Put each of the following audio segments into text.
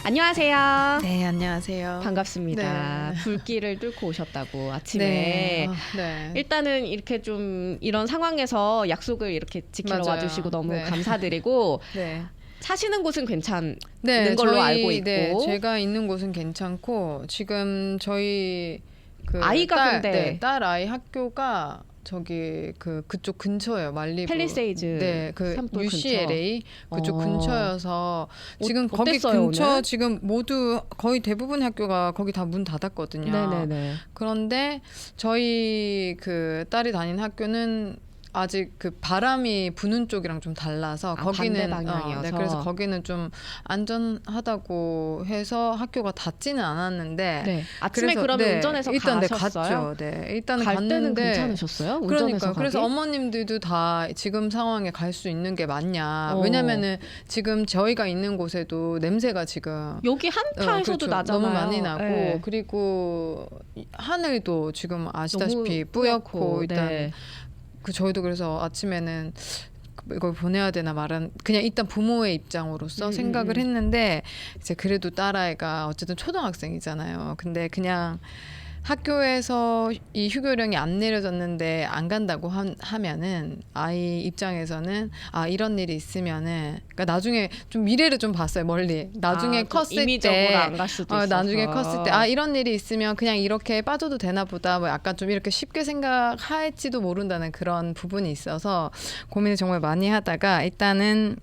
안녕하세요. 네, 안녕하세요. 반갑습니다. 네. 불길을 뚫고 오셨다고 아침에. 네. 네. 일단은 이렇게 좀 이런 상황에서 약속을 이렇게 지키러 맞아요. 와주시고 너무 네. 감사드리고 네. 사시는 곳은 괜찮은 네, 걸로 알고 있고. 네, 제가 있는 곳은 괜찮고 지금 저희 그 아이가 근데 딸 아이 학교가 저기 그쪽 근처예요. 말리부. 팰리세이즈 네, 그 산불 UCLA 그쪽 근처여서 지금 거기 어땠어요, 근처 오늘? 지금 모두 거의 대부분 학교가 거기 다 문 닫았거든요. 네네네. 그런데 저희 그 딸이 다니는 학교는 아직 그 바람이 부는 쪽이랑 좀 달라서 거기는 반대 방향이어서. 네, 그래서 거기는 좀 안전하다고 해서 학교가 닫지는 않았는데 네. 아침에 그래서, 그러면 네, 운전해서 일단 가셨어요? 갔죠. 네, 일단은 갈 갔는데 때는 괜찮으셨어요? 운전해서 그러니까 가기? 그래서 어머님들도 다 지금 상황에 갈 수 있는 게 맞냐? 어. 왜냐면은 지금 저희가 있는 곳에도 냄새가 지금 여기 한타에서도 그렇죠. 나잖아요. 너무 많이 나고 네. 그리고 하늘도 지금 아시다시피 뿌옇고 일단 네. 저희도 그래서 아침에는 이걸 보내야 되나 말은 그냥 일단 부모의 입장으로서 생각을 했는데 이제 그래도 딸아이가 어쨌든 초등학생이잖아요. 근데 그냥 학교에서 이 휴교령이 안 내려졌는데 안 간다고 하면은 아이 입장에서는 아 이런 일이 있으면은 그러니까 나중에 좀 미래를 좀 봤어요. 멀리 나중에 컸을 임의적으로 때 안 갈 수도 있어서. 나중에 컸을 때 아 이런 일이 있으면 그냥 이렇게 빠져도 되나 보다 뭐 약간 좀 이렇게 쉽게 생각할지도 모른다는 그런 부분이 있어서 고민을 정말 많이 하다가 일단은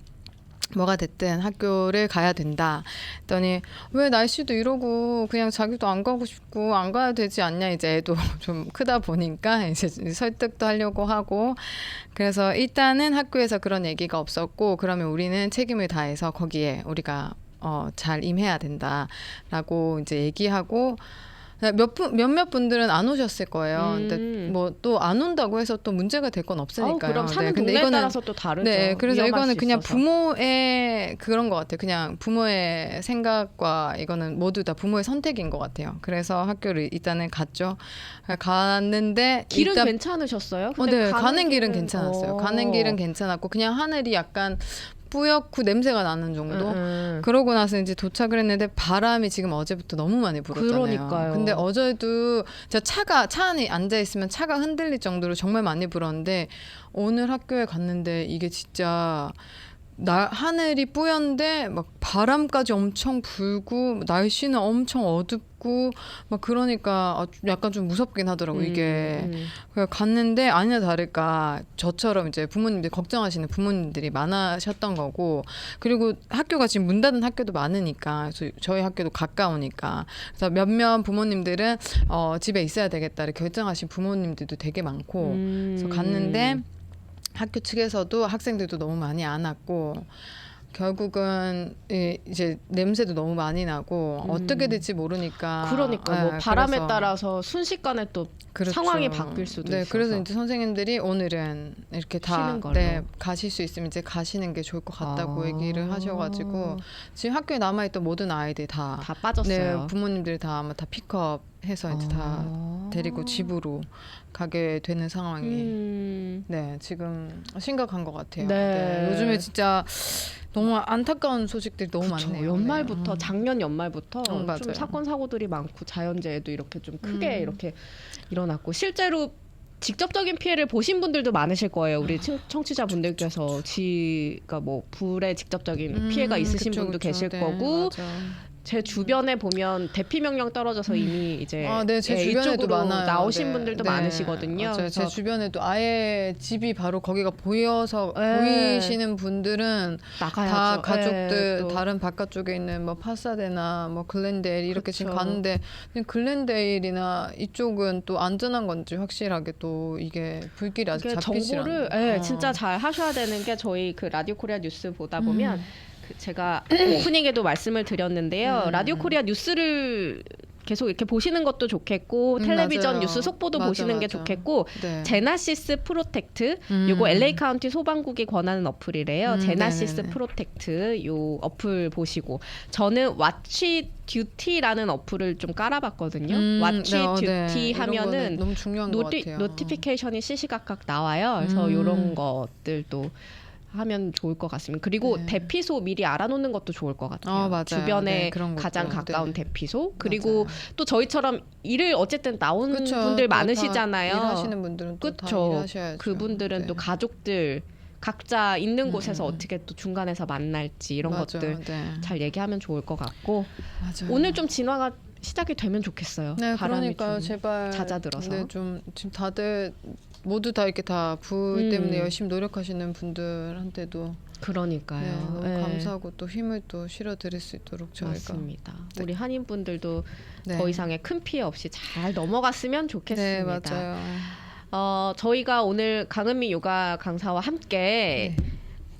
뭐가 됐든 학교를 가야 된다. 했더니 왜 날씨도 이러고 그냥 자기도 안 가고 싶고 안 가야 되지 않냐. 이제 애도 좀 크다 보니까 이제 설득도 하려고 하고 그래서 일단은 학교에서 그런 얘기가 없었고 그러면 우리는 책임을 다해서 거기에 우리가 잘 임해야 된다라고 이제 얘기하고 몇몇 분들은 안 오셨을 거예요. 근데 뭐 또 안 온다고 해서 또 문제가 될 건 없으니까요. 그럼 사는 네, 근데 동네에 이거는 따라서 또 다르죠. 네, 그래서 위험할 이거는 수 그냥 있어서. 부모의 그런 것 같아요. 그냥 부모의 생각과 이거는 모두 다 부모의 선택인 것 같아요. 그래서 학교를 일단은 갔죠. 갔는데 길은 일단 괜찮으셨어요? 네, 가는 길은 괜찮았어요. 가는 길은 괜찮았고 그냥 하늘이 약간 뿌옇고 냄새가 나는 정도. 그러고 나서 이제 도착을 했는데 바람이 지금 어제부터 너무 많이 불었잖아요. 그러니까요. 근데 어제도 제가 차 안에 앉아 있으면 차가 흔들릴 정도로 정말 많이 불었는데 오늘 학교에 갔는데 이게 진짜 하늘이 뿌연데 막 바람까지 엄청 불고 날씨는 엄청 어둡고 막 그러니까 약간 좀 무섭긴 하더라고 이게. 그래서 갔는데 아니나 다를까 저처럼 이제 부모님들 걱정하시는 부모님들이 많으셨던 거고 그리고 학교가 지금 문 닫은 학교도 많으니까 저희 학교도 가까우니까 그래서 몇몇 부모님들은 집에 있어야 되겠다를 결정하신 부모님들도 되게 많고 그래서 갔는데 학교 측에서도 학생들도 너무 많이 안 왔고 결국은 이제 냄새도 너무 많이 나고 어떻게 될지 모르니까 그러니까 뭐 바람에 따라서 순식간에 또 그렇죠. 상황이 바뀔 수도 있어서. 그래서 이제 선생님들이 오늘은 이렇게 다 쉬는 걸로. 가실 수 있으면 이제 가시는 게 좋을 것 같다고 얘기를 하셔가지고 지금 학교에 남아있던 모든 아이들 다 빠졌어요. 네, 부모님들이 다 아마 다 픽업해서 이제 다 데리고 집으로 가게 되는 상황이 네 지금 심각한 것 같아요. 네. 요즘에 진짜 너무 안타까운 소식들이 너무 많네요. 연말부터 작년 연말부터 좀 맞아요. 사건 사고들이 많고 자연재해도 이렇게 좀 크게 이렇게 일어났고 실제로 직접적인 피해를 보신 분들도 많으실 거예요. 우리 청취자분들께서 지가 뭐 불에 직접적인 피해가 있으신 분도 계실 거고. 맞아. 제 주변에 보면 대피 명령 떨어져서 이미 이제 제 주변에도 이쪽으로 많아요. 나오신 분들도 많으시거든요. 맞아요. 제 주변에도 아예 집이 바로 거기가 보여서 보이시는 분들은 나가야죠. 다 가족들 다른 바깥쪽에 있는 뭐 파사데나 뭐 글렌데일 이렇게 지금 가는데 그냥 글렌데일이나 이쪽은 또 안전한 건지 확실하게 또 이게 불길이 아직 잡히지 않아요. 정보를 진짜 잘 하셔야 되는 게 저희 그 라디오 코리아 뉴스 보다 보면 제가 오프닝에도 말씀을 드렸는데요. 라디오 코리아 뉴스를 계속 이렇게 보시는 것도 좋겠고 텔레비전 맞아요. 뉴스 속보도 보시는 게 좋겠고 네. 제나시스 프로텍트 요거 LA 카운티 소방국이 권하는 어플이래요. 제나시스 네네네. 프로텍트 요 어플 보시고 저는 왓치 듀티라는 어플을 좀 깔아봤거든요. 왓치 듀티 하면은 너무 중요한 것 같아요. 노티피케이션이 시시각각 나와요. 그래서 요런 것들도 하면 좋을 것 같습니다. 그리고 네. 대피소 미리 알아놓는 것도 좋을 것 같아요. 맞아요. 주변에 네, 그런 것도. 가장 가까운 네. 대피소. 그리고 맞아요. 또 저희처럼 일을 어쨌든 나온 그쵸. 분들 또 많으시잖아요. 다 일하시는 분들은 또 다 그쵸. 일하셔야죠. 그분들은 네. 또 가족들 각자 있는 곳에서 음. 어떻게 또 중간에서 만날지 이런 맞아요. 것들 네. 잘 얘기하면 좋을 것 같고 맞아요. 오늘 좀 진화가 시작이 되면 좋겠어요. 네, 바람이 그러니까요. 좀 제발 잦아들어서. 네, 좀 지금 다들 모두 다 이렇게 다 불 때문에 열심히 노력하시는 분들한테도 그러니까요. 네, 너무 네. 감사하고 또 힘을 또 실어 드릴 수 있도록 저희가 맞습니다. 네. 우리 한인분들도 네. 더 이상의 큰 피해 없이 잘 넘어갔으면 네, 좋겠습니다. 맞아요. 저희가 오늘 강은미 요가 강사와 함께 네.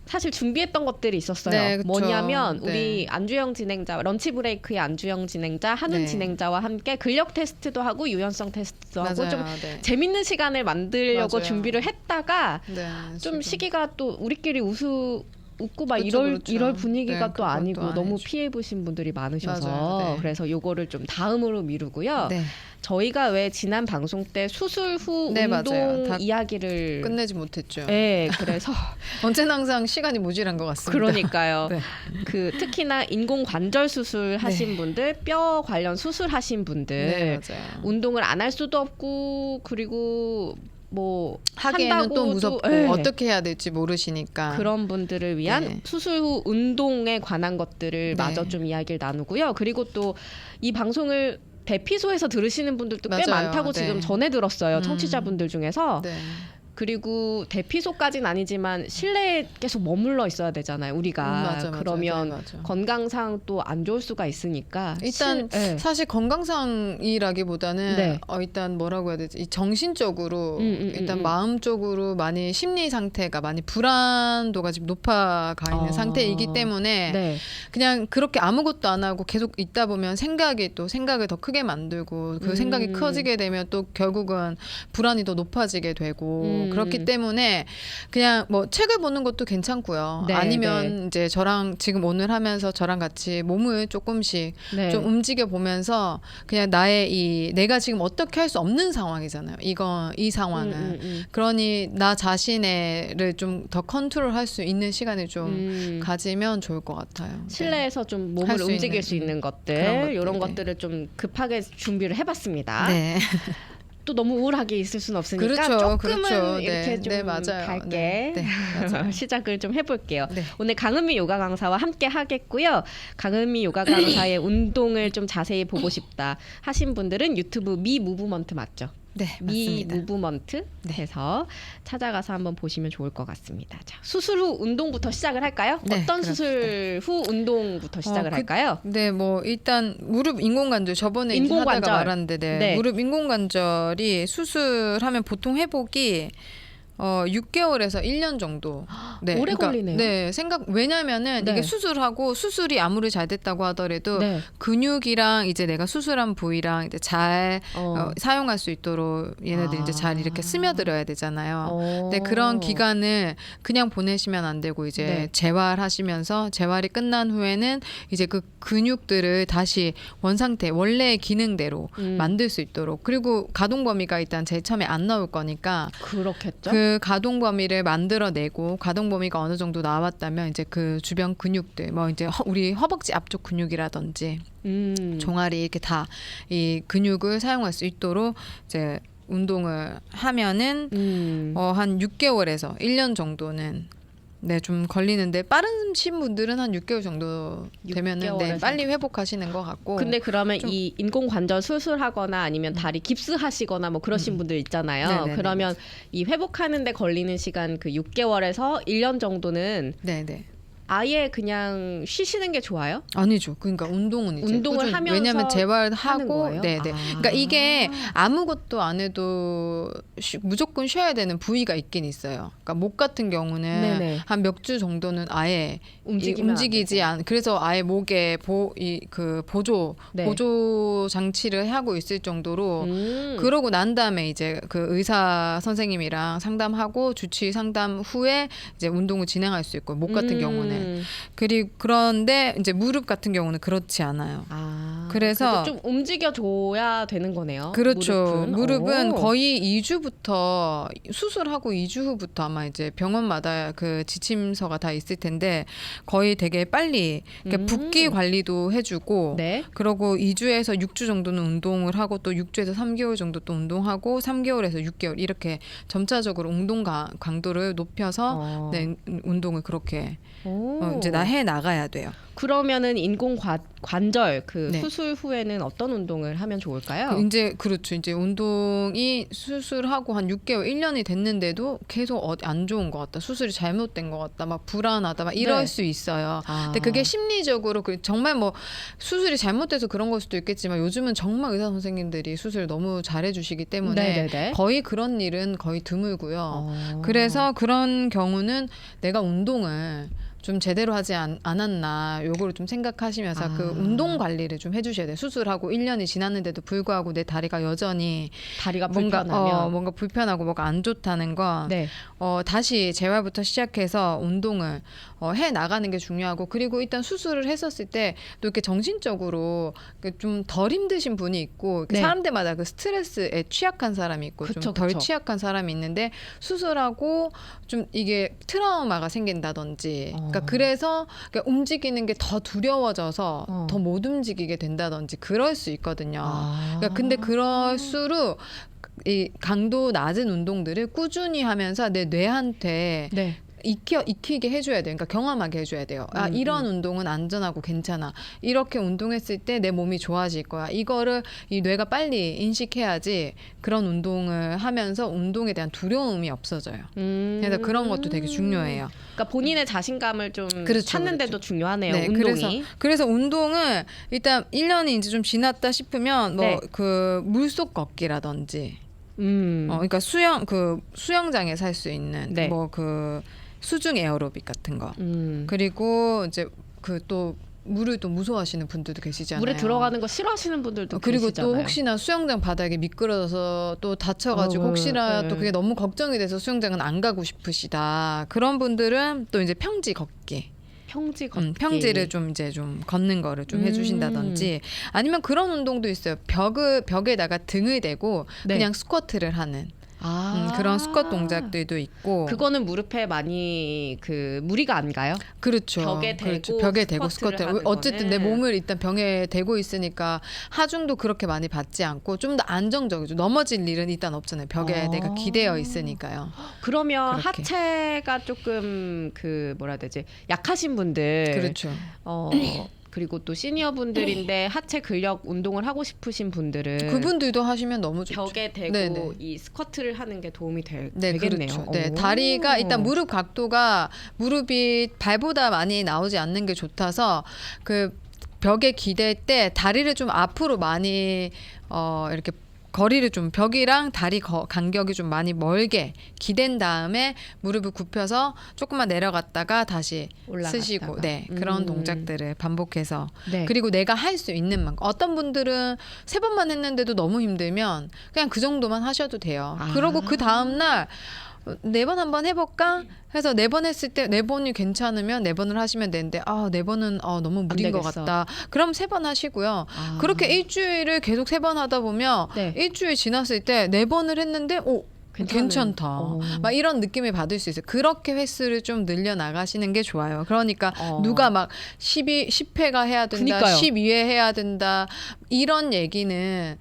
사실 준비했던 것들이 있었어요. 네, 그쵸. 뭐냐면 네. 우리 안주영 진행자, 런치 브레이크의 안주영 진행자, 한은 네. 진행자와 함께 근력 테스트도 하고 유연성 테스트도 하고 맞아요. 좀 네. 재밌는 시간을 만들려고 맞아요. 준비를 했다가 네, 좀 지금. 시기가 또 우리끼리 웃고 막 그쵸, 이럴 그렇죠. 이럴 분위기가 네, 또 그건 아니고 또 너무 아니죠. 피해 보신 분들이 많으셔서 맞아요. 네. 그래서 요거를 좀 다음으로 미루고요. 네. 저희가 왜 지난 방송 때 수술 후 네, 운동 맞아요. 다 이야기를 끝내지 못했죠. 네, 그래서 언제나 항상 시간이 모질한 것 같습니다. 그러니까요. 네. 그 특히나 인공 관절 수술 하신 분들, 뼈 관련 수술하신 분들, 네, 맞아요. 운동을 안 할 수도 없고 그리고 뭐 하기에는 또 한다고도, 무섭고 네. 어떻게 해야 될지 모르시니까. 그런 분들을 위한 네. 수술 후 운동에 관한 것들을 네. 마저 좀 이야기를 나누고요. 그리고 또 이 방송을 대피소에서 들으시는 분들도 꽤 맞아요. 많다고 네. 지금 전해 들었어요. 음. 청취자분들 중에서. 네. 그리고 대피소까지는 아니지만 실내에 계속 머물러 있어야 되잖아요. 우리가. 맞아, 그러면 네, 맞아. 건강상 또 안 좋을 수가 있으니까. 일단 네. 사실 건강상이라기보다는 네. 일단 뭐라고 해야 되지? 이 정신적으로 일단 마음적으로 많이 심리 상태가 많이 불안도가 지금 높아가 있는 상태이기 때문에 네. 그냥 그렇게 아무것도 안 하고 계속 있다 보면 생각을 더 크게 만들고 그 생각이 커지게 되면 또 결국은 불안이 더 높아지게 되고 그렇기 때문에 그냥 뭐 책을 보는 것도 괜찮고요. 네, 아니면 이제 저랑 지금 오늘 하면서 저랑 같이 몸을 조금씩 네. 좀 움직여 보면서 그냥 내가 지금 어떻게 할 수 없는 상황이잖아요. 이 상황은. 그러니 나 자신을 좀 더 컨트롤할 수 있는 시간을 좀 가지면 좋을 것 같아요. 실내에서 좀 할 몸을 수 움직일 있는, 수 있는 것들, 그런 것들, 이런 네. 것들을 좀 급하게 준비를 해봤습니다. 네. 또 너무 우울하게 있을 수는 없으니까 그렇죠, 조금은 그렇죠. 이렇게 네, 좀 네, 맞아요. 밝게 네, 맞아요. 시작을 좀 해볼게요. 네. 오늘 강은미 요가 강사와 함께 하겠고요. 강은미 요가 강사의 운동을 좀 자세히 보고 싶다 하신 분들은 유튜브 미 무브먼트 맞죠? 네, 미 맞습니다. 무브먼트 네. 해서 찾아가서 한번 보시면 좋을 것 같습니다. 자, 수술 후 운동부터 시작을 할까요? 네, 어떤 그럽시다. 수술 후 운동부터 시작을 할까요? 네, 뭐 일단 무릎 인공관절 저번에 이제 인공관절. 하다가 말았는데 네. 무릎 인공관절이 수술하면 보통 회복이 6개월에서 1년 정도. 네, 오래 걸리네요. 네, 왜냐면은 네. 이게 수술하고 수술이 아무리 잘 됐다고 하더라도 네. 근육이랑 이제 내가 수술한 부위랑 이제 잘 사용할 수 있도록 얘네들 이제 잘 이렇게 스며들어야 되잖아요. 근데 그런 기간을 그냥 보내시면 안 되고 이제 네. 재활하시면서 재활이 끝난 후에는 이제 그 근육들을 다시 원상태 원래의 기능대로 만들 수 있도록 그리고 가동 범위가 일단 제일 처음에 안 나올 거니까 그렇겠죠. 그 가동 범위를 만들어내고 가동 범위가 어느 정도 나왔다면 이제 그 주변 근육들 뭐 이제 우리 허벅지 앞쪽 근육이라든지 종아리 이렇게 다 이 근육을 사용할 수 있도록 이제 운동을 하면은 한 6개월에서 1년 정도는 네, 좀 걸리는데 빠르신 분들은 한 6개월 정도 되면은 네, 빨리 회복하시는 것 같고. 근데 그러면 이 인공관절 수술하거나 아니면 다리 깁스하시거나 뭐 그러신 분들 있잖아요. 네네네. 그러면 이 회복하는데 걸리는 시간 그 6개월에서 1년 정도는 네네. 아예 그냥 쉬시는 게 좋아요? 아니죠. 그러니까 운동은 이제 운동을 꾸준히, 하면서 왜냐하면 하는 재활하고 거예요? 네네. 그러니까 이게 아무것도 안 해도 무조건 쉬어야 되는 부위가 있긴 있어요. 그러니까 목 같은 경우는 네네. 한 몇 주 정도는 아예 움직이지 않. 그래서 아예 목에 보조 네. 보조 장치를 하고 있을 정도로 그러고 난 다음에 이제 그 의사 선생님이랑 상담하고 주치의 상담 후에 이제 운동을 진행할 수 있고 목 같은 경우는 그런데 이제 무릎 같은 경우는 그렇지 않아요. 그래서 좀 움직여줘야 되는 거네요. 그렇죠. 무릎은 오. 거의 2주부터 수술하고 2주 후부터 아마 이제 병원마다 그 지침서가 다 있을 텐데 거의 되게 빨리 그러니까 붓기 관리도 해주고 네. 그러고 2주에서 6주 정도는 운동을 하고 또 6주에서 3개월 정도 또 운동하고 3개월에서 6개월 이렇게 점차적으로 운동 강도를 높여서 네, 운동을 그렇게 이제 해 나가야 돼요. 그러면은 인공 관절 그 네. 수술 후에는 어떤 운동을 하면 좋을까요? 이제 그렇죠. 이제 운동이 수술하고 한 6개월, 1년이 됐는데도 계속 어디 안 좋은 것 같다. 수술이 잘못된 것 같다. 막 불안하다. 막 이럴 네. 수 있어요. 근데 그게 심리적으로 정말 뭐 수술이 잘못돼서 그런 걸 수도 있겠지만 요즘은 정말 의사 선생님들이 수술을 너무 잘해주시기 때문에 네네네. 거의 그런 일은 거의 드물고요. 그래서 그런 경우는 내가 운동을 좀 제대로 하지 않았나 요거를 좀 생각하시면서 그 운동 관리를 좀 해주셔야 돼요. 수술하고 1년이 지났는데도 불구하고 내 다리가 여전히 다리가 불편하면 뭔가 불편하고 뭐가 안 좋다는 건 네. 다시 재활부터 시작해서 운동을 해 나가는 게 중요하고 그리고 일단 수술을 했었을 때 또 이렇게 정신적으로 좀 덜 힘드신 분이 있고 네. 사람들마다 그 스트레스에 취약한 사람이 있고 좀 덜 취약한 사람이 있는데 수술하고 좀 이게 트라우마가 생긴다든지 그러니까 그래서 움직이는 게 더 두려워져서 더 못 움직이게 된다든지 그럴 수 있거든요. 그러니까 근데 그럴수록 이 강도 낮은 운동들을 꾸준히 하면서 내 뇌한테 네. 익히게 해줘야 돼요. 그러니까 경험하게 해줘야 돼요. 이런 운동은 안전하고 괜찮아. 이렇게 운동했을 때 내 몸이 좋아질 거야. 이거를 이 뇌가 빨리 인식해야지 그런 운동을 하면서 운동에 대한 두려움이 없어져요. 그래서 그런 것도 되게 중요해요. 그러니까 본인의 자신감을 좀 그렇죠, 찾는 데도 그렇죠. 중요하네요. 네, 운동이. 그래서 운동은 일단 1년이 이제 좀 지났다 싶으면 뭐 네. 그 물속 걷기라든지 그러니까 수영장에서 할 수 있는 네. 뭐 그 수중 에어로빅 같은 거. 그리고 이제 그 또 물을 또 무서워하시는 분들도 계시잖아요. 물에 들어가는 거 싫어하시는 분들도 그리고 계시잖아요. 또 혹시나 수영장 바닥에 미끄러져서 또 다쳐가지고 혹시나 또 그게 너무 걱정이 돼서 수영장은 안 가고 싶으시다. 그런 분들은 또 이제 평지 걷기. 평지를 좀 이제 좀 걷는 거를 좀 해주신다든지 아니면 그런 운동도 있어요. 벽에다가 등을 대고 네. 그냥 스쿼트를 하는. 그런 스쿼트 동작들도 있고 그거는 무릎에 많이 그 무리가 안 가요? 그렇죠. 벽에 대고 그렇죠. 벽에 대고 스쿼트를 스쿼트. 하는 어쨌든 내 거는. 몸을 일단 벽에 대고 있으니까 하중도 그렇게 많이 받지 않고 좀 더 안정적이죠. 넘어질 일은 일단 없잖아요. 벽에 내가 기대어 있으니까요. 그러면 그렇게. 하체가 조금 그 뭐라 해야 되지? 약하신 분들 그렇죠. 그리고 또 시니어 분들인데 하체 근력 운동을 하고 싶으신 분들은 그분들도 하시면 너무 좋죠. 벽에 대고 네네. 이 스쿼트를 하는 게 도움이 네, 되겠네요. 그렇죠. 네, 다리가 일단 무릎 각도가 무릎이 발보다 많이 나오지 않는 게 좋다서 그 벽에 기댈 때 다리를 좀 앞으로 많이 이렇게 거리를 좀 벽이랑 다리 간격이 좀 많이 멀게 기댄 다음에 무릎을 굽혀서 조금만 내려갔다가 다시 올라갔다가. 쓰시고 네 그런 동작들을 반복해서 네. 그리고 내가 할 수 있는 만큼 어떤 분들은 3번만 했는데도 너무 힘들면 그냥 그 정도만 하셔도 돼요. 그러고 그 다음날 4번 한번 해볼까? 해서 4번 했을 때 4번이 괜찮으면 4번을 하시면 되는데 4번은 너무 무리인 것 같다. 그럼 3번 하시고요. 그렇게 일주일을 계속 3번 하다 보면 네. 일주일 지났을 때 4번을 했는데 괜찮다. 막 이런 느낌을 받을 수 있어요. 그렇게 횟수를 좀 늘려 나가시는 게 좋아요. 그러니까 누가 막 10회가 해야 된다, 그니까요. 12회 해야 된다 이런 얘기는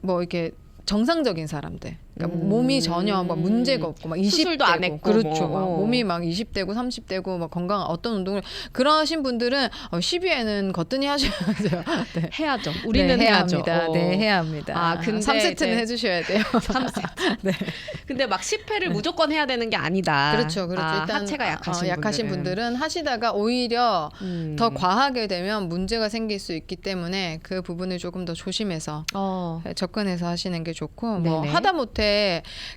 뭐 이렇게 정상적인 사람들. 그러니까 몸이 전혀 막 문제가 없고 막 20대고 수술도 안 했고 그렇죠. 뭐. 막 몸이 막 20대고 30대고 막 건강 어떤 운동을 그러신 분들은 12회는 거뜬히 하셔야죠. 네. 해야죠. 우리는 네, 해야 해야죠. 합니다. 네, 해야 합니다. 근데 3세트는 이제 해주셔야 돼요. 3세트. 네. 근데 막 10회를 무조건 해야 되는 게 아니다. 그렇죠. 일단 하체가 약하신 분들은 하시다가 오히려 더 과하게 되면 문제가 생길 수 있기 때문에 그 부분을 조금 더 조심해서 접근해서 하시는 게 좋고 뭐 네네. 하다못해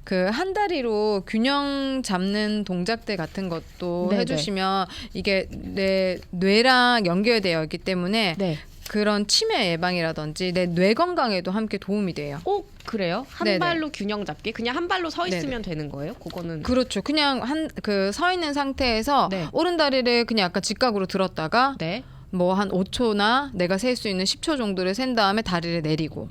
그 한 다리로 균형 잡는 동작들 같은 것도 네네. 해주시면 이게 내 뇌랑 연결되어 있기 때문에 네. 그런 치매 예방이라든지 내 뇌 건강에도 함께 도움이 돼요. 그래요? 한 네네. 발로 균형 잡기? 그냥 한 발로 서 있으면 되는 거예요? 그거는 그렇죠. 그냥 서 있는 상태에서 네. 오른 다리를 그냥 약간 직각으로 들었다가 네. 뭐 한 5초나 내가 셀 수 있는 10초 정도를 센 다음에 다리를 내리고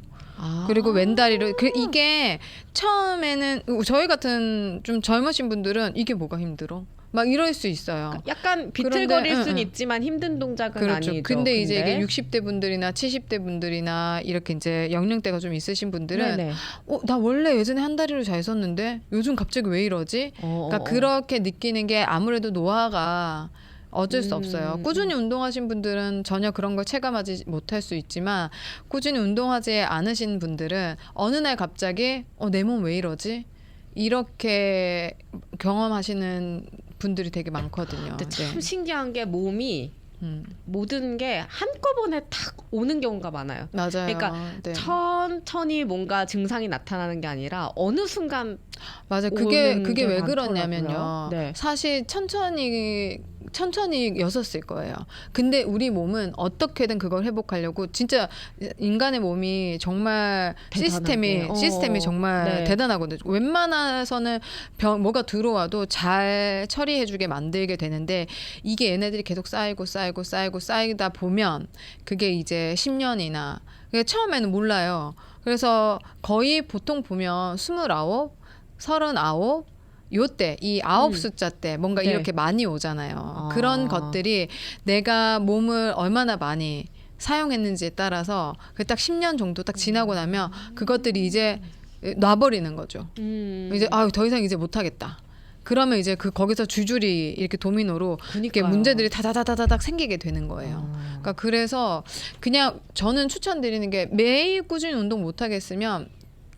그리고 왼다리를 이게 처음에는 저희 같은 좀 젊으신 분들은 이게 뭐가 힘들어? 막 이럴 수 있어요. 약간 비틀거릴 그런데, 수는 있지만 힘든 동작은 그렇죠. 아니죠. 근데 이제 이게 60대 분들이나 70대 분들이나 이렇게 이제 연령대가 좀 있으신 분들은 네네. 나 원래 예전에 한 다리로 잘 섰는데 요즘 갑자기 왜 이러지? 그러니까 그렇게 느끼는 게 아무래도 노화가 어쩔 수 없어요. 꾸준히 운동하신 분들은 전혀 그런 걸 체감하지 못할 수 있지만 꾸준히 운동하지 않으신 분들은 어느 날 갑자기 내 몸 왜 이러지? 이렇게 경험하시는 분들이 되게 많거든요. 근데 참 네. 신기한 게 몸이 모든 게 한꺼번에 탁 오는 경우가 많아요. 맞아요. 그러니까 네. 천천히 뭔가 증상이 나타나는 게 아니라 어느 순간 맞아. 그게 오는 게 왜 많더라고요. 그러냐면요. 네. 사실 천천히 여섰을 거예요. 근데 우리 몸은 어떻게든 그걸 회복하려고 진짜 인간의 몸이 정말 대단하게. 시스템이 정말 네. 대단하거든요. 웬만해서는 뭐가 들어와도 잘 처리해주게 만들게 되는데 이게 얘네들이 계속 쌓이다 보면 그게 이제 10년이나 처음에는 몰라요. 그래서 거의 보통 보면 29, 39 요때 이 9 숫자 때 뭔가 네. 이렇게 많이 오잖아요. 그런 것들이 내가 몸을 얼마나 많이 사용했는지에 따라서 그 딱 10년 정도 딱 지나고 나면 그것들이 이제 놔버리는 거죠. 이제 더 이상 이제 못하겠다. 그러면 이제 거기서 줄줄이 이렇게 도미노로 이렇게 그러니까요. 문제들이 다다다다닥 생기게 되는 거예요. 그러니까 그래서 그냥 저는 추천드리는 게 매일 꾸준히 운동 못 하겠으면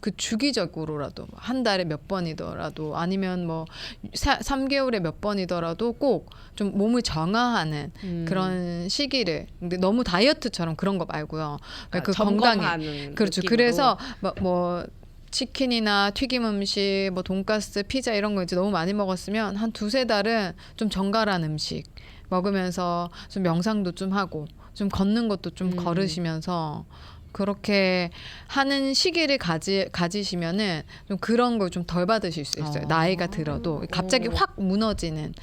그 주기적으로라도 한 달에 몇 번이더라도 아니면 뭐 3개월에 몇 번이더라도 꼭 좀 몸을 정화하는 그런 시기를 근데 너무 다이어트처럼 그런 거 말고요. 그러니까 그 건강에 점검하는 그렇죠. 느낌으로. 그래서 뭐 치킨이나 튀김 음식, 뭐 돈가스, 피자 이런 거 이제 너무 많이 먹었으면 한 2-3달은 좀 정갈한 음식 먹으면서 좀 명상도 좀 하고 좀 걷는 것도 좀 걸으시면서 그렇게 하는 시기를 가지시면은 좀 그런 걸 좀 덜 받으실 수 있어요. 나이가 들어도 갑자기 확 무너지는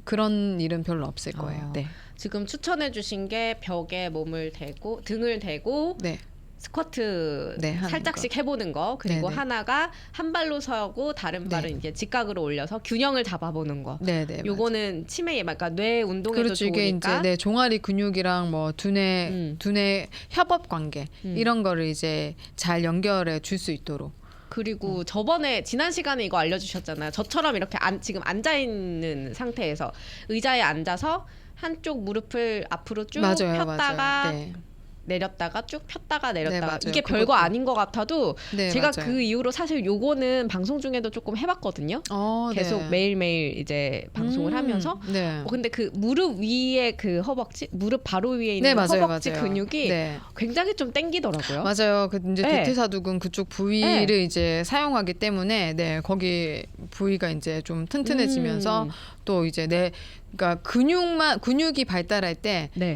그런 일은 별로 없을 거예요. 네. 지금 추천해 주신 게 벽에 몸을 대고 등을 대고 네. 스쿼트 네, 하는 살짝씩 해보는 거 그리고 네네. 하나가 한 발로 서고 다른 발은 이제 직각으로 올려서 균형을 잡아보는 거. 네네. 요거는 치매 예방, 그러니까 뇌 운동에도 그렇죠. 이게 좋으니까. 이제 종아리 근육이랑 뭐 두뇌 협업 관계 이런 거를 이제 잘 연결해 줄 수 있도록. 그리고 저번에 지난 시간에 이거 알려주셨잖아요. 저처럼 이렇게 지금 앉아 있는 상태에서 의자에 앉아서 한쪽 무릎을 앞으로 쭉 폈다가 맞아요. 네. 내렸다가 쭉 폈다가 내렸다가 맞아요. 이게 별거 아닌 것 같아도 네, 제가 맞아요. 그 이후로 사실 요거는 방송 중에도 조금 해봤거든요. 계속 네. 매일매일 이제 방송을 하면서 네. 근데 그 무릎 위에 그 허벅지, 무릎 바로 위에 있는 네, 맞아요, 허벅지 맞아요. 근육이 네. 굉장히 좀 땡기더라고요. 맞아요. 그 이제 네. 대퇴사두근 그쪽 부위를 이제 사용하기 때문에 거기 부위가 이제 좀 튼튼해지면서 또 이제 그러니까 근육이 발달할 때 네.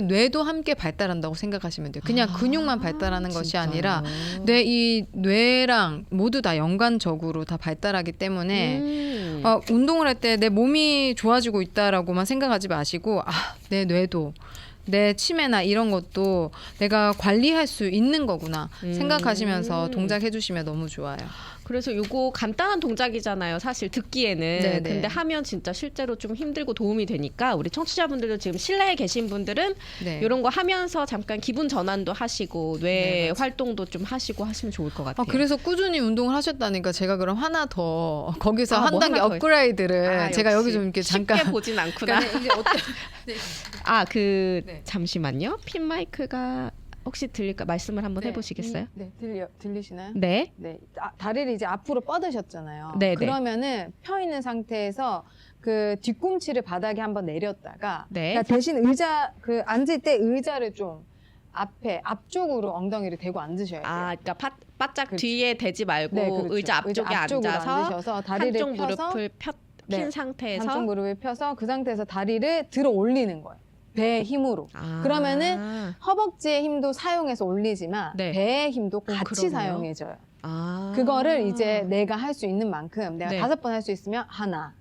뇌도 함께 발달한다고 생각하시면 돼요. 그냥 근육만 발달하는 것이 진짜요? 아니라 뇌랑 모두 다 연관적으로 다 발달하기 때문에 운동을 할 때 내 몸이 좋아지고 있다라고만 생각하지 마시고 내 뇌도 내 치매나 이런 것도 내가 관리할 수 있는 거구나 생각하시면서 동작해 주시면 너무 좋아요. 그래서 요거 간단한 동작이잖아요. 사실 듣기에는. 네네. 근데 하면 진짜 실제로 좀 힘들고 도움이 되니까 우리 청취자분들도 지금 실내에 계신 분들은 네. 이런 거 하면서 잠깐 기분 전환도 하시고 뇌 네, 맞아요. 활동도 좀 하시고 하시면 좋을 것 같아요. 그래서 꾸준히 운동을 하시다니까 제가 그럼 하나 더 거기서 한 뭐 단계 하나 더 업그레이드를 제가 역시 여기 좀 이렇게 잠깐 쉽게 보진 않구나. 그러니까 이제 네. 잠시만요. 핀 마이크가 혹시 들릴까 말씀을 한번 해보시겠어요? 네, 들리시나요? 네. 네, 다리를 이제 앞으로 뻗으셨잖아요. 네네. 그러면은 펴 있는 상태에서 그 뒤꿈치를 바닥에 한번 내렸다가 네. 그러니까 대신 의자 앉을 때 의자를 좀 앞쪽으로 엉덩이를 대고 앉으셔야 돼요. 그러니까 바짝 그렇죠. 뒤에 대지 말고 네, 그렇죠. 의자 앞쪽에 앞쪽으로 앉아서 앉으셔서 다리를 한쪽 펴서 무릎을 핀 네, 상태에서 한쪽 무릎을 펴서 그 상태에서 다리를 들어 올리는 거예요. 배의 힘으로. 그러면은 허벅지의 힘도 사용해서 올리지만 네. 배의 힘도 같이 그럼요. 사용해줘요. 그거를 이제 내가 할 수 있는 만큼 내가 네. 5번 할 수 있으면 하나,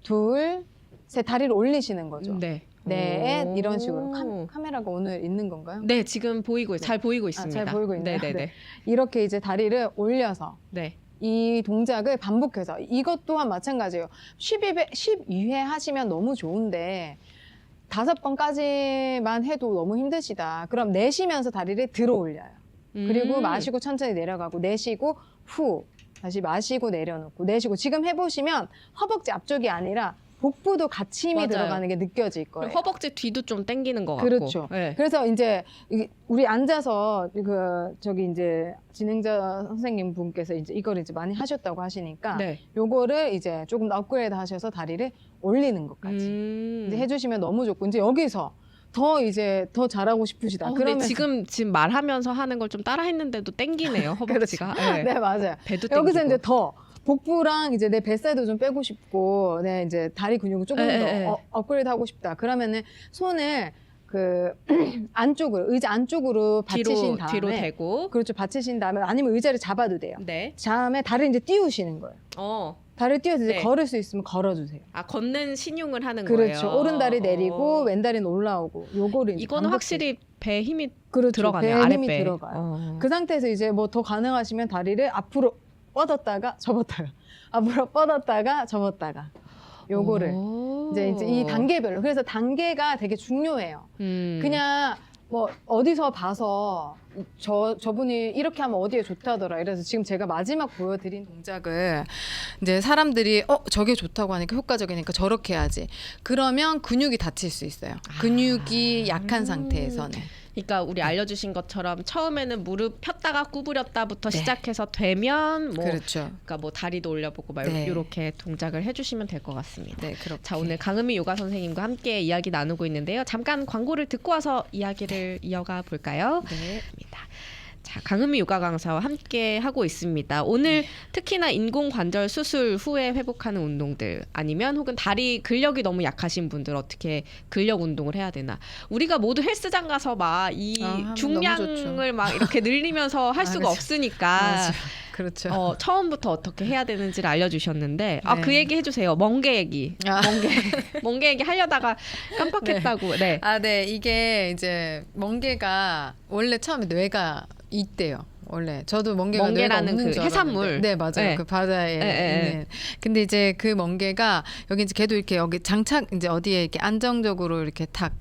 둘, 셋 다리를 올리시는 거죠. 네. 넷 오. 이런 식으로 카메라가 오늘 있는 건가요? 네, 지금 보이고 잘 보이고 아, 있습니다. 잘 보이고 있나요? 네네네. 이렇게 이제 다리를 올려서 네. 이 동작을 반복해서 이것 또한 마찬가지예요. 12회 하시면 너무 좋은데 5번까지만 해도 너무 힘드시다. 그럼 내쉬면서 다리를 들어 올려요. 그리고 마시고 천천히 내려가고 내쉬고 후 다시 마시고 내려놓고 내쉬고 지금 해보시면 허벅지 앞쪽이 아니라 복부도 같이 힘이 맞아요. 들어가는 게 느껴질 거예요. 그리고 허벅지 뒤도 좀 당기는 것 같고. 그렇죠. 네. 그래서 이제 우리 앉아서 저기 이제 진행자 선생님 분께서 이제 이걸 이제 많이 하셨다고 하시니까 네. 요거를 이제 조금 더 업그레이드 하셔서 다리를 올리는 것까지 이제 해주시면 너무 좋고 이제 여기서 더 잘하고 싶으시다. 근데 그러면 지금 말하면서 하는 걸 좀 따라했는데도 땡기네요, 허벅지가. 네. 네 맞아요. 배도 여기서 땡기고. 이제 더 복부랑 이제 내 뱃살도 좀 빼고 싶고, 내 이제 다리 근육을 조금 더 업그레이드 하고 싶다. 그러면은 손을 그 안쪽으로 의자 안쪽으로 받치신 다음에 뒤로 대고. 그렇죠. 받치신 다음에 아니면 의자를 잡아도 돼요. 네. 다음에 다리를 이제 띄우시는 거예요. 다리를 띄워서 이제 네. 걸을 수 있으면 걸어주세요. 걷는 신용을 하는 그렇죠. 거예요. 오른다리 내리고 왼다리는 올라오고 요거를 이제 이거는 확실히 배에 힘이 그렇죠. 들어가네요. 배에 힘이 아랫배. 들어가요. 그 상태에서 이제 뭐 더 가능하시면 다리를 앞으로 뻗었다가 접었다가 앞으로 뻗었다가 접었다가 요거를 이제 이 단계별로 그래서 단계가 되게 중요해요. 그냥 뭐 어디서 봐서 저분이 이렇게 하면 어디에 좋다더라. 이래서 지금 제가 마지막 보여드린 동작을 이제 사람들이 저게 좋다고 하니까 효과적이니까 저렇게 해야지. 그러면 근육이 다칠 수 있어요. 근육이 약한 상태에서는. 그러니까 우리 알려주신 것처럼 처음에는 무릎 폈다가 구부렸다부터 네. 시작해서 되면 뭐 그렇죠. 그러니까 뭐 다리도 올려보고 막 네. 이렇게 동작을 해주시면 될 것 같습니다. 네, 그렇게. 자, 오늘 강은미 요가 선생님과 함께 이야기 나누고 있는데요. 잠깐 광고를 듣고 와서 이야기를 이어가 볼까요? 네. 자, 강은미 요가 강사와 함께 하고 있습니다. 오늘 특히나 인공관절 수술 후에 회복하는 운동들 아니면 혹은 다리 근력이 너무 약하신 분들 어떻게 근력 운동을 해야 되나. 우리가 모두 헬스장 가서 막 이 중량을 막 이렇게 늘리면서 할 수가 그렇죠. 없으니까 맞아. 그렇죠. 처음부터 어떻게 해야 되는지를 알려주셨는데 네. 그 얘기 해주세요. 멍게 얘기. 멍게 얘기 하려다가 깜빡했다고. 네. 네. 이게 이제 멍게가 원래 처음에 뇌가 있대요. 원래 저도 멍게가 뇌가 멍게라는 없는 그 줄 해산물. 알았는데. 네, 맞아요. 네. 그 바다에 네. 있는. 근데 이제 그 멍게가 여기 이제 걔도 이렇게 여기 장착 이제 어디에 이렇게 안정적으로 이렇게 탁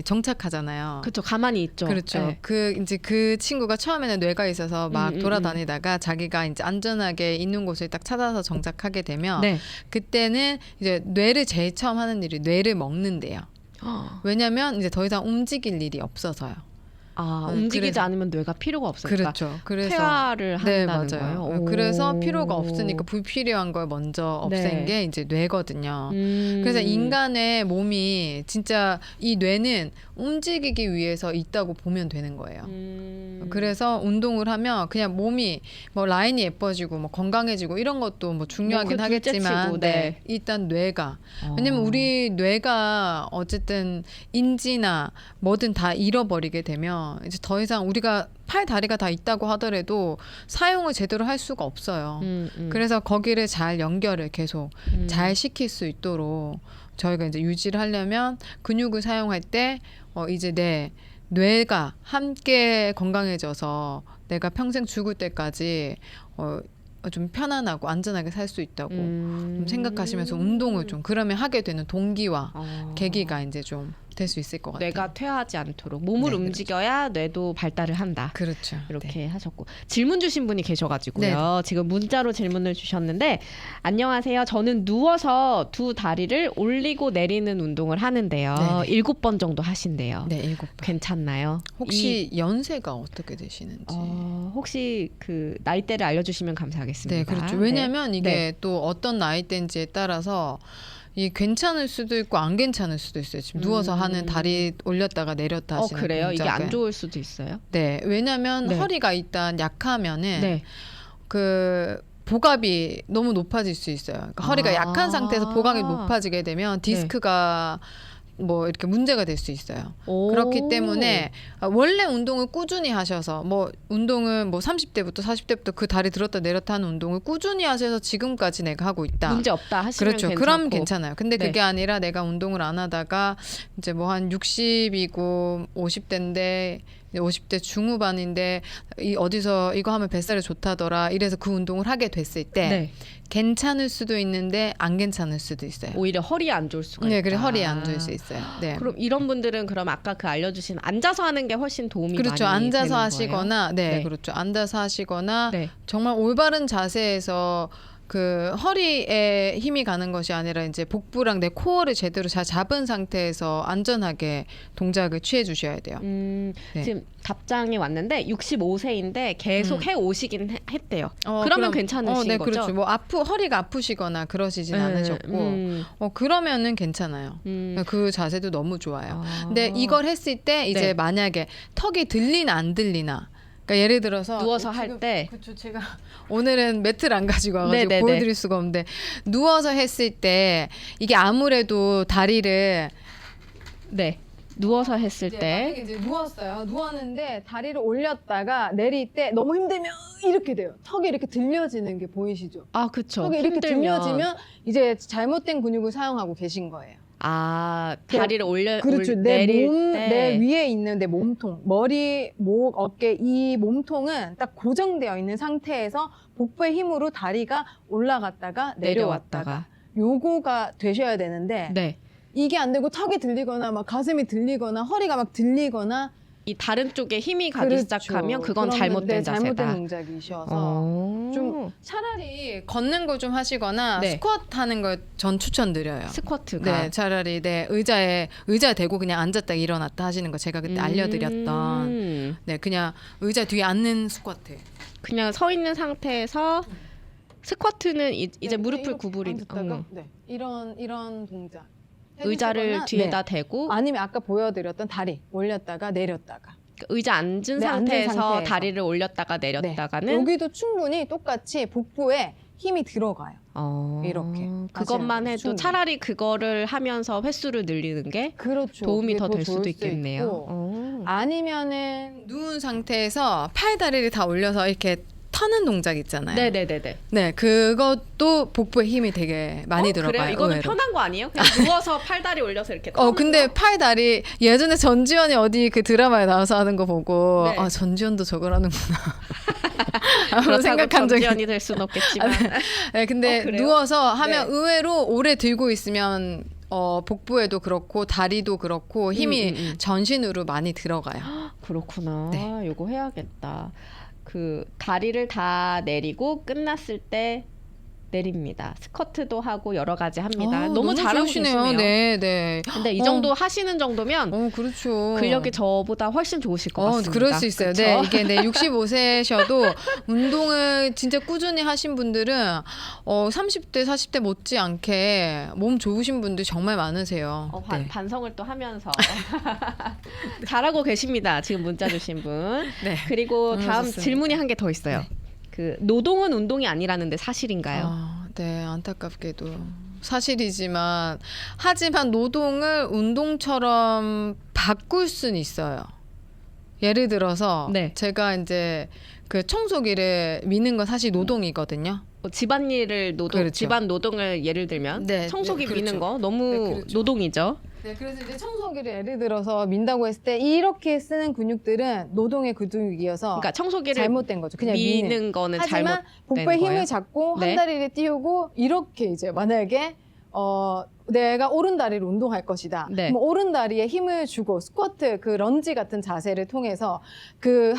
정착하잖아요. 그렇죠. 가만히 있죠. 그렇죠. 네. 이제 그 친구가 처음에는 뇌가 있어서 막 돌아다니다가 자기가 이제 안전하게 있는 곳을 딱 찾아서 정착하게 되면 네. 그때는 이제 뇌를 제일 처음 하는 일이 뇌를 먹는데요. 왜냐면 이제 더 이상 움직일 일이 없어서요. 움직이지 그래서. 않으면 뇌가 필요가 없으니까 그렇죠. 그래서 퇴화를 네, 한다는 맞아요. 거예요. 그래서 오. 필요가 없으니까 불필요한 걸 먼저 없앤 네. 게 이제 뇌거든요. 그래서 인간의 몸이 진짜 이 뇌는 움직이기 위해서 있다고 보면 되는 거예요. 그래서 운동을 하면 그냥 몸이 뭐 라인이 예뻐지고 뭐 건강해지고 이런 것도 뭐 중요하긴 뭐 하겠지만 둘째치고, 네. 일단 뇌가 왜냐면 우리 뇌가 어쨌든 인지나 뭐든 다 잃어버리게 되면 이제 더 이상 우리가 팔 다리가 다 있다고 하더라도 사용을 제대로 할 수가 없어요. 그래서 거기를 잘 연결을 계속 잘 시킬 수 있도록 저희가 이제 유지를 하려면 근육을 사용할 때 이제 내 뇌가 함께 건강해져서 내가 평생 죽을 때까지 좀 편안하고 안전하게 살 수 있다고 좀 생각하시면서 운동을 좀 그러면 하게 되는 동기와 계기가 이제 좀 될 수 있을 것 같아요. 뇌가 퇴화하지 않도록 몸을 네, 움직여야 뇌도 발달을 한다. 그렇죠. 이렇게 네. 하셨고 질문 주신 분이 계셔가지고요. 네. 지금 문자로 질문을 주셨는데 안녕하세요. 저는 누워서 두 다리를 올리고 내리는 운동을 하는데요. 네네. 7번 정도 하신대요. 네, 7번. 괜찮나요? 혹시 연세가 어떻게 되시는지? 혹시 그 나이대를 알려주시면 감사하겠습니다. 네, 그렇죠. 왜냐하면 네. 이게 네. 또 어떤 나이대인지에 따라서 이 괜찮을 수도 있고 안 괜찮을 수도 있어요. 지금 누워서 하는 다리 올렸다가 내렸다 하시는 그래요? 이게 동작은. 안 좋을 수도 있어요? 네, 왜냐하면 네. 허리가 일단 약하면은 네. 그 복압이 너무 높아질 수 있어요. 그러니까 허리가 약한 상태에서 복압이 높아지게 되면 디스크가 뭐 이렇게 문제가 될 수 있어요. 오. 그렇기 때문에 원래 운동을 꾸준히 하셔서 뭐 운동을 뭐 30대부터 40대부터 그 다리 들었다 내렸다 하는 운동을 꾸준히 하셔서 지금까지 내가 하고 있다. 문제 없다 하시면 그렇죠. 괜찮고. 그럼 괜찮아요. 근데 네. 그게 아니라 내가 운동을 안 하다가 이제 뭐 한 60이고 50대인데 50대 중후반인데 이 어디서 이거 하면 뱃살이 좋다더라 이래서 그 운동을 하게 됐을 때 네. 괜찮을 수도 있는데 안 괜찮을 수도 있어요. 오히려 허리에 안 좋을 수가 있다. 네, 그래 허리에 안 좋을 수 있어요. 네. 그럼 이런 분들은 그럼 아까 그 알려주신 앉아서 하는 게 훨씬 도움이 그렇죠. 많이 앉아서 되는 하시거나, 네, 네. 그렇죠. 앉아서 하시거나 거예요? 네. 정말 올바른 자세에서 그 허리에 힘이 가는 것이 아니라 이제 복부랑 내 코어를 제대로 잘 잡은 상태에서 안전하게 동작을 취해 주셔야 돼요. 네. 지금 답장이 왔는데 65세인데 계속 해 오시긴 했대요. 그러면 그럼- 괜찮으신 네, 거죠? 그렇죠. 뭐 허리가 아프시거나 그러시진 않으셨고, 그러면은 괜찮아요. 그 자세도 너무 좋아요. 근데 이걸 했을 때 이제 네. 만약에 턱이 들리나 안 들리나. 그러니까 예를 들어서 누워서 할 때 그렇죠. 제가 오늘은 매트를 안 가지고 와가지고 네네네. 보여드릴 수가 없는데 누워서 했을 때 이게 아무래도 다리를 네. 누워서 했을 이제 때 만약에 이제 누웠어요. 누웠는데 다리를 올렸다가 내릴 때 너무 힘들면 이렇게 돼요. 턱이 이렇게 들려지는 게 보이시죠? 아, 그쵸. 턱이 이렇게 힘들면 들려지면 이제 잘못된 근육을 사용하고 계신 거예요. 다리를 그렇죠. 내릴 때 내 위에 있는 내 몸통, 머리, 목, 어깨 이 몸통은 딱 고정되어 있는 상태에서 복부의 힘으로 다리가 올라갔다가 내려왔다가 요거가 되셔야 되는데 네. 이게 안 되고 턱이 들리거나 막 가슴이 들리거나 허리가 막 들리거나 이 다른 쪽에 힘이 가기 그렇죠. 시작하면 그건 그러면 잘못된 자세다. 잘못된 동작이셔서 좀 차라리 걷는 걸 좀 하시거나 네. 스쿼트 하는 걸 전 추천드려요. 스쿼트가 네, 차라리 의자에 대고 그냥 앉았다 일어났다 하시는 거 제가 그때 알려드렸던 네, 그냥 의자 뒤에 앉는 스쿼트. 그냥 서 있는 상태에서 스쿼트는 이제 네, 무릎을 이렇게 구부린 앉았다가 네, 이런 동작. 의자를 해주시거나, 뒤에다 네. 대고 아니면 아까 보여드렸던 다리 올렸다가 내렸다가 의자 앉은 네, 앉은 상태에서 상태에서. 다리를 올렸다가 내렸다가는 네. 여기도 충분히 똑같이 복부에 힘이 들어가요. 이렇게 그것만 하시면 해도 충분히. 차라리 그거를 하면서 횟수를 늘리는 게 그렇죠. 도움이 그게 더 될 좋을 수도 수 있겠네요. 있고. 아니면은 누운 상태에서 팔 다리를 다 올려서 이렇게 터는 동작 있잖아요. 네네네네. 네, 그것도 복부에 힘이 되게 많이 들어가요. 그래요? 이거는 의외로. 편한 거 아니에요? 그냥 누워서 팔다리 올려서 이렇게. 근데 팔 다리 예전에 전지현이 어디 그 드라마에 나와서 하는 거 보고 네. 전지현도 저걸 하는구나. 그렇다고 생각한 적이. 전지현이 될 수는 없겠지만. 네, 근데 그래요? 누워서 하면 네. 의외로 오래 들고 있으면 복부에도 그렇고 다리도 그렇고 힘이 전신으로 많이 들어가요. 그렇구나. 네. 요거 해야겠다. 그 다리를 다 내리고 끝났을 때 내립니다. 스쿼트도 하고 여러 가지 합니다. 너무 잘하고 계시네요. 네, 네. 근데 이 정도 하시는 정도면 그렇죠. 근력이 저보다 훨씬 좋으실 것 같습니다. 그럴 수 있어요. 그쵸? 네, 이게 65세셔도 운동을 진짜 꾸준히 하신 분들은 30대, 40대 못지않게 몸 좋으신 분들 정말 많으세요. 네. 반성을 또 하면서 잘하고 계십니다. 지금 문자 주신 분. 네. 그리고 다음 좋습니다. 질문이 한 개 더 있어요. 네. 그 노동은 운동이 아니라는데 사실인가요? 네, 안타깝게도 사실이지만 하지만 노동을 운동처럼 바꿀 수는 있어요. 예를 들어서 네. 제가 이제 그 청소기를 미는 건 사실 노동이거든요. 집안일을 그렇죠. 집안 노동을 예를 들면 네, 청소기 네, 미는 그렇죠. 거 너무 네, 그렇죠. 노동이죠. 네, 그래서 이제 청소기를 예를 들어서 민다고 했을 때 이렇게 쓰는 근육들은 노동의 근육이어서 그러니까 청소기를 잘못된 거죠. 그냥 미는 거는 하지만 복부에 거예요? 힘을 잡고 네. 한 다리를 띄우고 이렇게 이제 만약에 내가 오른 다리를 운동할 것이다. 네. 그럼 오른 다리에 힘을 주고 스쿼트, 그 런지 같은 자세를 통해서 그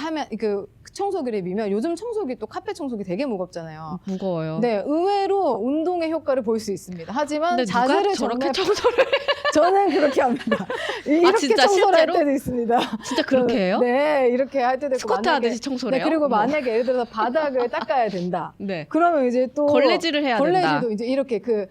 청소기를 밀면 요즘 청소기 또 카페 청소기 되게 무겁잖아요. 무거워요. 네, 의외로 운동의 효과를 볼 수 있습니다. 하지만 근데 누가 자세를 저렇게 정말 청소를 저는 그렇게 합니다. 이렇게 진짜 청소를 실제로? 할 때도 있습니다. 진짜 그렇게 해요? 네, 이렇게 할 때도 있고 스쿼트 하듯이 청소를 네, 해요? 그리고 어머. 만약에 예를 들어서 바닥을 닦아야 된다. 네. 그러면 이제 또 걸레질을 해야 된다. 걸레질도 이제 이렇게 그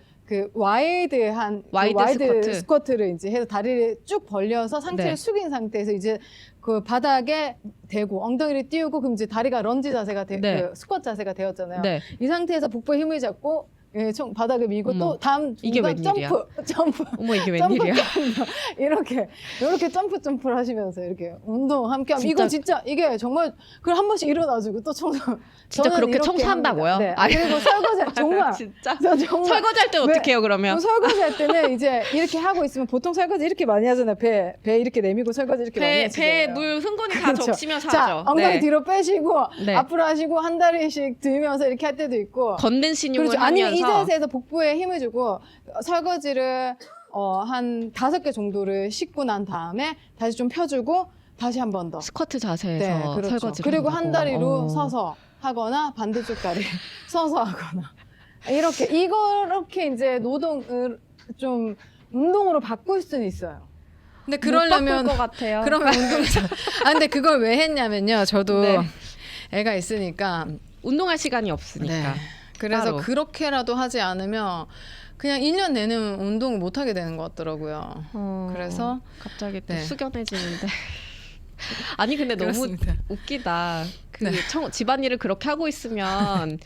와이드한 와이드 스쿼트를 이제 해서 다리를 쭉 벌려서 상체를 네. 숙인 상태에서 이제 그 바닥에 대고 엉덩이를 띄우고 그럼 이제 다리가 런지 자세가 네. 그 스쿼트 자세가 되었잖아요. 네. 이 상태에서 복부에 힘을 잡고 예, 총 바닥을 밀고 어머, 또 다음 이게 중간 웬일이야? 점프 어머 이게 웬일이야? 이렇게 점프를 하시면서 이렇게 운동 함께 하면 진짜- 이건 진짜 이게 정말 그걸 한 번씩 일어나주고 또 청소 진짜 저는 그렇게 이렇게 청소한다고요? 합니다. 네. 아니. 그리고 설거지 정말 진짜 저 정말 설거지할 때 왜- 어떻게 해요 그러면? 설거지 할 때는 이제 이렇게 하고 있으면 보통 설거지 이렇게 많이 하잖아요. 배 이렇게 내밀고 설거지 이렇게 많이 하시잖아요. 배에 물 흥건히 다 그렇죠. 적시면서 자, 하죠. 엉덩이 네. 뒤로 빼시고 네. 앞으로 하시고 한 다리씩 들면서 이렇게 할 때도 있고 걷는 신용을 그렇죠. 아니면 이 하면서 자세에서 복부에 힘을 주고 설거지를 한 5개 정도를 씻고 난 다음에 다시 좀 펴주고 다시 한 번 더. 스쿼트 자세에서 네, 그렇죠. 설거지를 그리고 한다고. 한 다리로 어. 서서 하거나 반대쪽 다리 서서 하거나 이렇게 이렇게 이제 노동을 좀 운동으로 바꿀 수는 있어요. 근데 못 그러려면 바꿀 것 같아요. 그러면 운동장. 아 근데 그걸 왜 했냐면요. 저도 네. 애가 있으니까. 운동할 시간이 없으니까. 네. 그래서 따로. 그렇게라도 하지 않으면 그냥 1년 내내 운동을 못 하게 되는 것 같더라고요. 그래서 갑자기 또 네. 숙연해지는데. 아니 근데 너무 그렇습니다. 웃기다. 그 네. 집안일을 그렇게 하고 있으면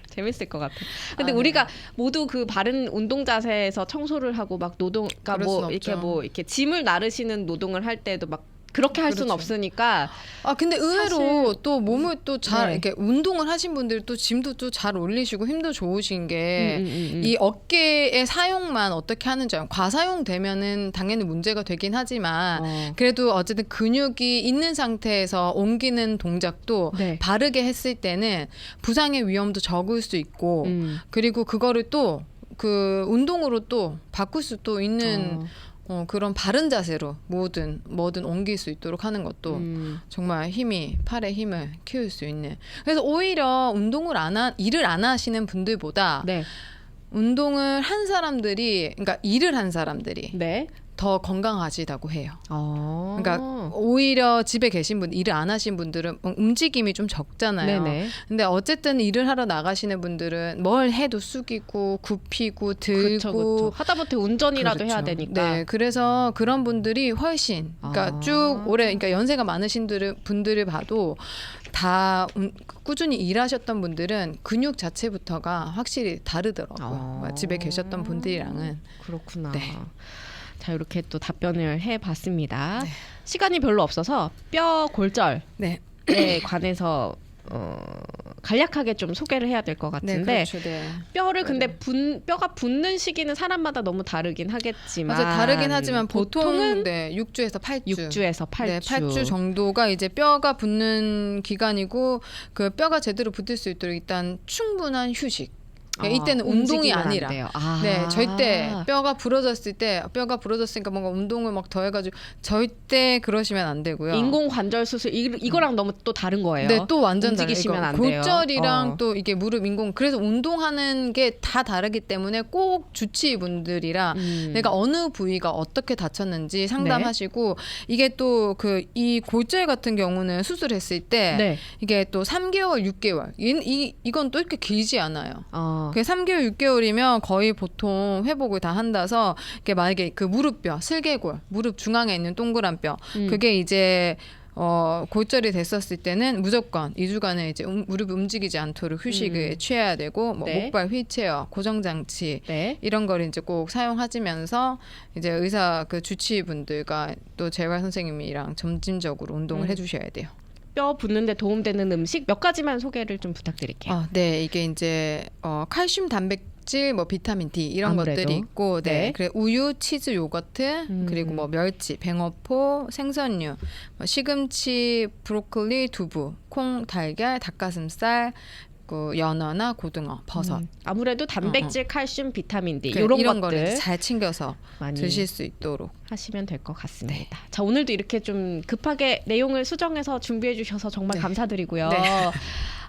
재밌을 것 같아. 근데 아, 우리가 모두 그 바른 운동 자세에서 청소를 하고 막 노동, 그러니까 그럴 뭐 순 이렇게 없죠. 뭐 이렇게 짐을 나르시는 노동을 할 때도 막 그렇게 할 수는 그렇죠. 없으니까. 아 근데 의외로 사실- 또 몸을 또 잘 네. 이렇게 운동을 하신 분들 또 짐도 또 잘 올리시고 힘도 좋으신 게 음. 이 어깨의 사용만 어떻게 하는지 알아요. 과사용되면은 당연히 문제가 되긴 하지만 그래도 어쨌든 근육이 있는 상태에서 옮기는 동작도 네. 바르게 했을 때는 부상의 위험도 적을 수 있고 그리고 그거를 또 그 운동으로 또 바꿀 수도 있는 그런 바른 자세로 뭐든 옮길 수 있도록 하는 것도 정말 팔의 힘을 키울 수 있는. 그래서 오히려 일을 안 하시는 분들보다 네. 운동을 한 사람들이, 그러니까 일을 한 사람들이 네. 더 건강하시다고 해요. 아. 그러니까 오히려 집에 계신 분, 일을 안 하신 분들은 움직임이 좀 적잖아요. 네네. 근데 어쨌든 일을 하러 나가시는 분들은 뭘 해도 숙이고 굽히고 들고 그쵸. 하다못해 운전이라도 그렇죠. 해야 되니까. 네, 그래서 그런 분들이 훨씬, 그러니까 쭉 오래, 그러니까 연세가 많으신 분들을 봐도 다 꾸준히 일하셨던 분들은 근육 자체부터가 확실히 다르더라고요. 집에 계셨던 분들이랑은. 그렇구나. 네. 자, 이렇게 또 답변을 해봤습니다. 네. 시간이 별로 없어서 뼈 골절에 네, 관해서 간략하게 좀 소개를 해야 될 것 네, 같은데 그렇죠. 네. 뼈를 근데 뼈가 붓는 시기는 사람마다 너무 다르긴 하겠지만 맞아요. 다르긴 하지만 보통은 보통은 6주에서 8주. 6주에서 8주. 네, 8주 정도가 이제 뼈가 붙는 기간이고 그 뼈가 제대로 붙을 수 있도록 일단 충분한 휴식. 이때는 운동이 움직이면 안 아니라 돼요. 네, 절대 뼈가 부러졌으니까 뭔가 운동을 막 더 해가지고 절대 그러시면 안 되고요. 인공 관절 수술 이거랑 너무 또 다른 거예요. 네, 또 완전 움직이시면 다르고 안 돼요. 골절이랑 또 이게 무릎 인공, 그래서 운동하는 게 다 다르기 때문에 꼭 주치의분들이랑 내가 어느 부위가 어떻게 다쳤는지 상담하시고 이게 또 이 골절 같은 경우는 수술했을 때 네. 이게 또 3개월, 6개월 이건 또 이렇게 길지 않아요. 그게 3개월, 6개월이면 거의 보통 회복을 다 한다서 이게 만약에 그 무릎뼈, 슬개골, 무릎 중앙에 있는 동그란 뼈 그게 이제 골절이 됐었을 때는 무조건 2주간은 이제 무릎이 움직이지 않도록 휴식을 취해야 되고 뭐 네. 목발 휠체어, 고정장치 네. 이런 걸 이제 꼭 사용하시면서 이제 의사 주치의분들과 또 재활 선생님이랑 점진적으로 운동을 해주셔야 돼요. 뼈 붓는데 도움되는 음식 몇 가지만 소개를 좀 부탁드릴게요. 네, 이게 이제 칼슘, 단백질, 뭐 비타민 D 이런 아무래도. 것들이 있고, 네, 네. 그래 우유, 치즈, 요거트, 그리고 뭐 멸치, 뱅어포, 생선류, 뭐 시금치, 브로콜리, 두부, 콩, 달걀, 닭가슴살, 연어나 고등어, 버섯. 아무래도 단백질, 칼슘, 비타민 D 그래, 이런 이런 것들 거를 잘 챙겨서 많이 드실 수 있도록. 하시면 될 것 같습니다. 자, 오늘도 이렇게 좀 급하게 내용을 수정해서 준비해 주셔서 정말 네. 감사드리고요. 네.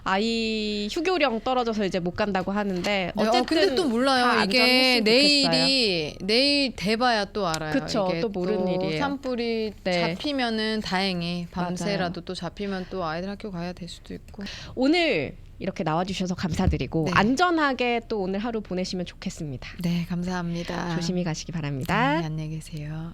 아이 휴교령 떨어져서 이제 못 간다고 하는데 어쨌든 근데 또 다 몰라요. 이게 안전했으면 좋겠어요. 내일 돼봐야 또 알아요. 그쵸, 이게 또 모르는 일이에요. 산불이 네. 잡히면은 다행히 밤새라도 또 잡히면 또 아이들 학교 가야 될 수도 있고. 오늘 이렇게 나와주셔서 감사드리고 네. 안전하게 또 오늘 하루 보내시면 좋겠습니다. 네, 감사합니다. 조심히 가시기 바랍니다. 네, 안녕히 계세요.